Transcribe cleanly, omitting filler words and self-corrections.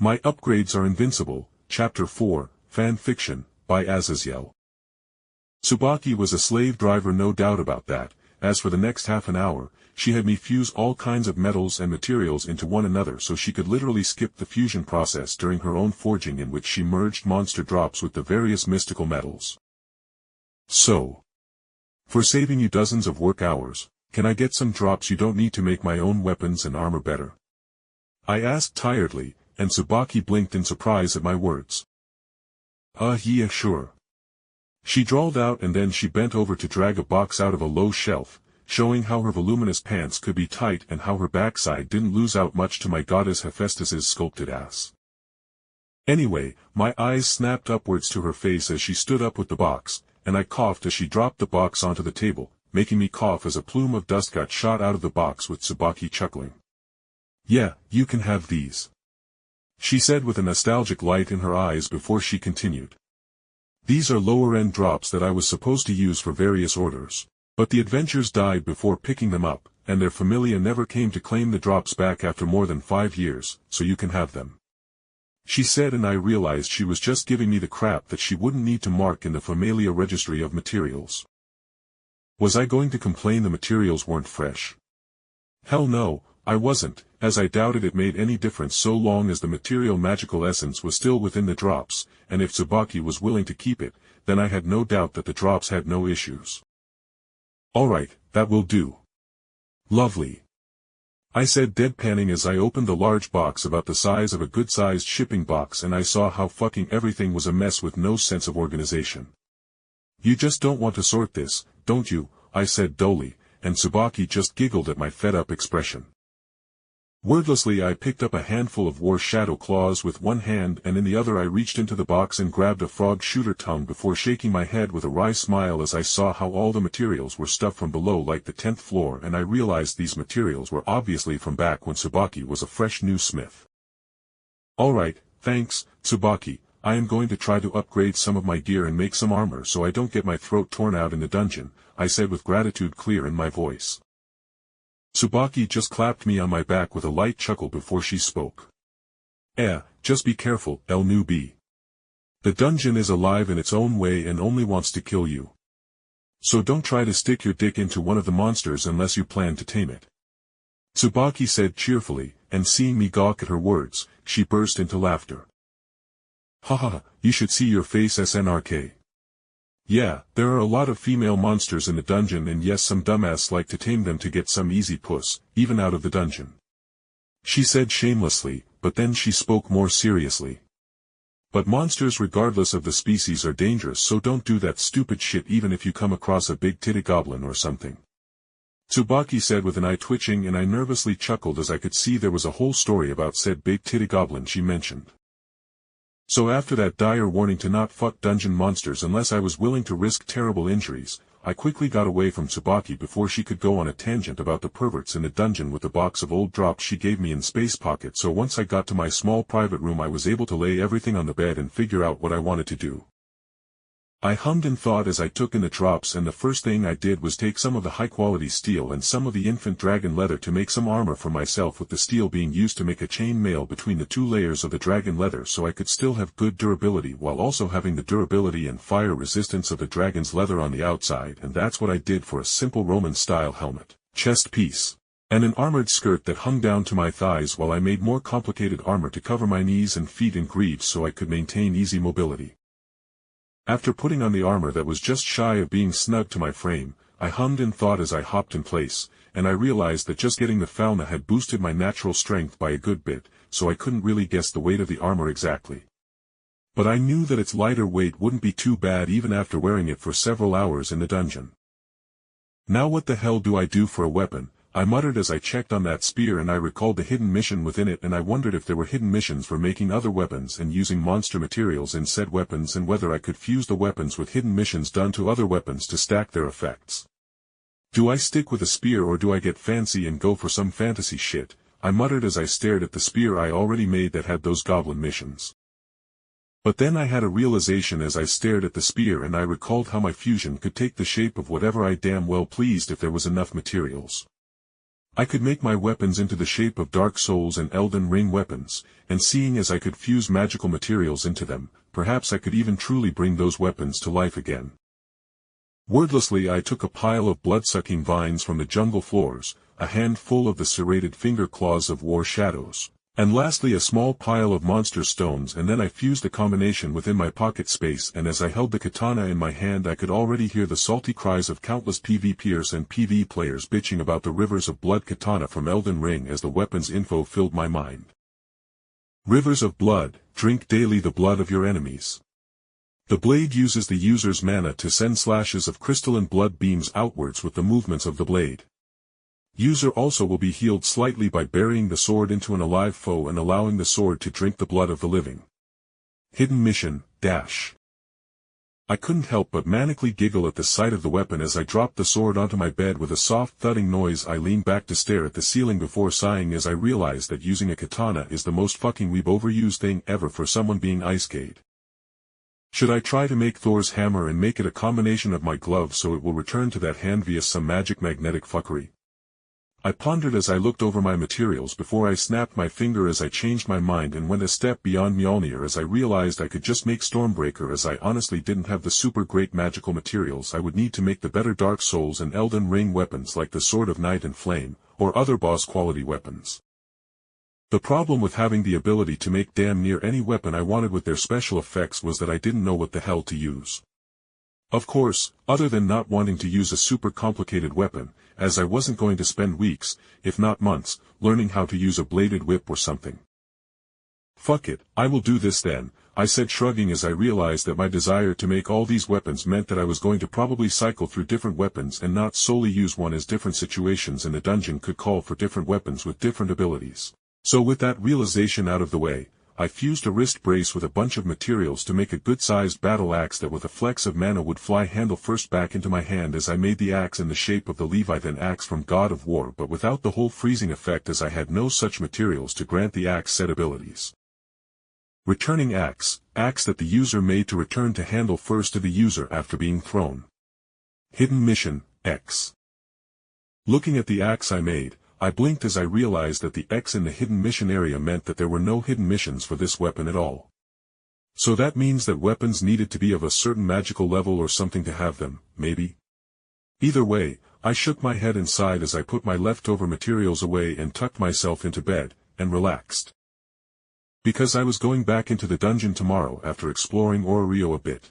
My upgrades are Invincible, Chapter 4, Fan Fiction, by Azazyel. Tsubaki was a slave driver, no doubt about that. As for the next half an hour, she had me fuse all kinds of metals and materials into one another so she could literally skip the fusion process during her own forging, in which she merged monster drops with the various mystical metals. So, for saving you dozens of work hours, can I get some drops you don't need to make my own weapons and armor better? I asked tiredly, and Tsubaki blinked in surprise at my words. Yeah, sure. She drawled out, and then she bent over to drag a box out of a low shelf, showing how her voluminous pants could be tight and how her backside didn't lose out much to my goddess Hephaestus's sculpted ass. Anyway, my eyes snapped upwards to her face as she stood up with the box, and I coughed as she dropped the box onto the table, making me cough as a plume of dust got shot out of the box, with Tsubaki chuckling. Yeah, you can have these, she said with a nostalgic light in her eyes before she continued. These are lower-end drops that I was supposed to use for various orders, but the adventurers died before picking them up, and their familia never came to claim the drops back after more than 5 years, so you can have them, she said, and I realized she was just giving me the crap that she wouldn't need to mark in the familia registry of materials. Was I going to complain the materials weren't fresh? Hell no, I wasn't, as I doubted it made any difference so long as the material magical essence was still within the drops, and if Tsubaki was willing to keep it, then I had no doubt that the drops had no issues. Alright, that will do. Lovely, I said, deadpanning as I opened the large box about the size of a good-sized shipping box, and I saw how fucking everything was a mess with no sense of organization. You just don't want to sort this, don't you? I said dully, and Tsubaki just giggled at my fed-up expression. Wordlessly I picked up a handful of war shadow claws with one hand, and in the other I reached into the box and grabbed a frog shooter tongue before shaking my head with a wry smile as I saw how all the materials were stuffed from below like the 10th floor, and I realized these materials were obviously from back when Tsubaki was a fresh new smith. Alright, thanks, Tsubaki. I am going to try to upgrade some of my gear and make some armor so I don't get my throat torn out in the dungeon, I said with gratitude clear in my voice. Tsubaki just clapped me on my back with a light chuckle before she spoke. Just be careful, El newbie. The dungeon is alive in its own way and only wants to kill you. So don't try to stick your dick into one of the monsters unless you plan to tame it, Tsubaki said cheerfully, and seeing me gawk at her words, she burst into laughter. Haha, you should see your face, SNRK. Yeah, there are a lot of female monsters in the dungeon, and yes, some dumbass like to tame them to get some easy puss, even out of the dungeon, she said shamelessly, but then she spoke more seriously. But monsters regardless of the species are dangerous, so don't do that stupid shit even if you come across a big titty goblin or something, Tsubaki said with an eye twitching, and I nervously chuckled as I could see there was a whole story about said big titty goblin she mentioned. So after that dire warning to not fuck dungeon monsters unless I was willing to risk terrible injuries, I quickly got away from Tsubaki before she could go on a tangent about the perverts in the dungeon with the box of old drops she gave me in Space Pocket. So once I got to my small private room, I was able to lay everything on the bed and figure out what I wanted to do. I hummed and thought as I took in the drops, and the first thing I did was take some of the high-quality steel and some of the infant dragon leather to make some armor for myself, with the steel being used to make a chain mail between the 2 layers of the dragon leather so I could still have good durability while also having the durability and fire resistance of the dragon's leather on the outside, and that's what I did for a simple Roman-style helmet, chest piece, and an armored skirt that hung down to my thighs, while I made more complicated armor to cover my knees and feet and greaves so I could maintain easy mobility. After putting on the armor that was just shy of being snug to my frame, I hummed and thought as I hopped in place, and I realized that just getting the fauna had boosted my natural strength by a good bit, so I couldn't really guess the weight of the armor exactly. But I knew that its lighter weight wouldn't be too bad even after wearing it for several hours in the dungeon. Now what the hell do I do for a weapon? I muttered as I checked on that spear, and I recalled the hidden mission within it, and I wondered if there were hidden missions for making other weapons and using monster materials in said weapons, and whether I could fuse the weapons with hidden missions done to other weapons to stack their effects. Do I stick with a spear or do I get fancy and go for some fantasy shit? I muttered as I stared at the spear I already made that had those goblin missions. But then I had a realization as I stared at the spear, and I recalled how my fusion could take the shape of whatever I damn well pleased if there was enough materials. I could make my weapons into the shape of Dark Souls and Elden Ring weapons, and seeing as I could fuse magical materials into them, perhaps I could even truly bring those weapons to life again. Wordlessly I took a pile of blood-sucking vines from the jungle floors, a handful of the serrated finger claws of war shadows, and lastly a small pile of monster stones, and then I fused a combination within my pocket space, and as I held the katana in my hand I could already hear the salty cries of countless PvPers and PvE players bitching about the rivers of blood katana from Elden Ring as the weapons info filled my mind. Rivers of blood, drink daily the blood of your enemies. The blade uses the user's mana to send slashes of crystalline blood beams outwards with the movements of the blade. User also will be healed slightly by burying the sword into an alive foe and allowing the sword to drink the blood of the living. Hidden mission, dash. I couldn't help but manically giggle at the sight of the weapon as I dropped the sword onto my bed with a soft thudding noise. I leaned back to stare at the ceiling before sighing as I realized that using a katana is the most fucking weeb overused thing ever for someone being ice-skate. Should I try to make Thor's hammer and make it a combination of my glove so it will return to that hand via some magic magnetic fuckery? I pondered as I looked over my materials before I snapped my finger as I changed my mind and went a step beyond Mjolnir as I realized I could just make Stormbreaker, as I honestly didn't have the super great magical materials I would need to make the better Dark Souls and Elden Ring weapons like the Sword of Night and Flame, or other boss quality weapons. The problem with having the ability to make damn near any weapon I wanted with their special effects was that I didn't know what the hell to use. Of course, other than not wanting to use a super complicated weapon, as I wasn't going to spend weeks, if not months, learning how to use a bladed whip or something. Fuck it, I will do this then, I said, shrugging as I realized that my desire to make all these weapons meant that I was going to probably cycle through different weapons and not solely use one, as different situations in the dungeon could call for different weapons with different abilities. So with that realization out of the way, I fused a wrist brace with a bunch of materials to make a good-sized battle axe that with a flex of mana would fly handle first back into my hand as I made the axe in the shape of the Leviathan axe from God of War, but without the whole freezing effect as I had no such materials to grant the axe set abilities. Returning axe, axe that the user made to return to handle first to the user after being thrown. Hidden mission, X. Looking at the axe I made, I blinked as I realized that the X in the hidden mission area meant that there were no hidden missions for this weapon at all. So that means that weapons needed to be of a certain magical level or something to have them, maybe? Either way, I shook my head and sighed as I put my leftover materials away and tucked myself into bed, and relaxed. Because I was going back into the dungeon tomorrow after exploring Ororio a bit.